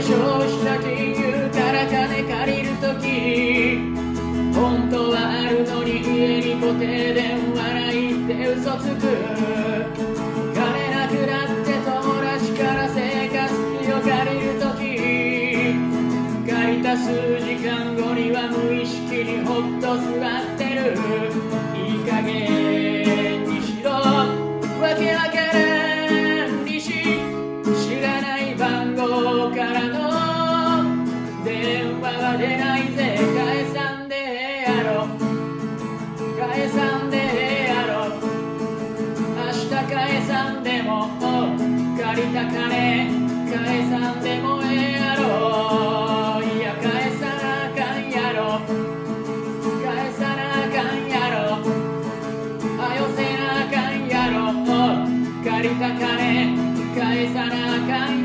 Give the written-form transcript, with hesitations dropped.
消した金融から金借りるとき、本当はあるのに家に固定電話ないって嘘つく。金なくなって友達から生活費を借りるとき、借りた数時間後には無意識にほっと座ってる。いい加減にしろ、わけわからんにし、知らない番号からの電話は出ないぜ。返さんでやろ、返さんでやろ、明日返さんでも借りた金返さんでもやろ。いや返さなあかんやろ、返さなあかんやろ、はよせなあかんやろ。借りた金返さなあかんやろ。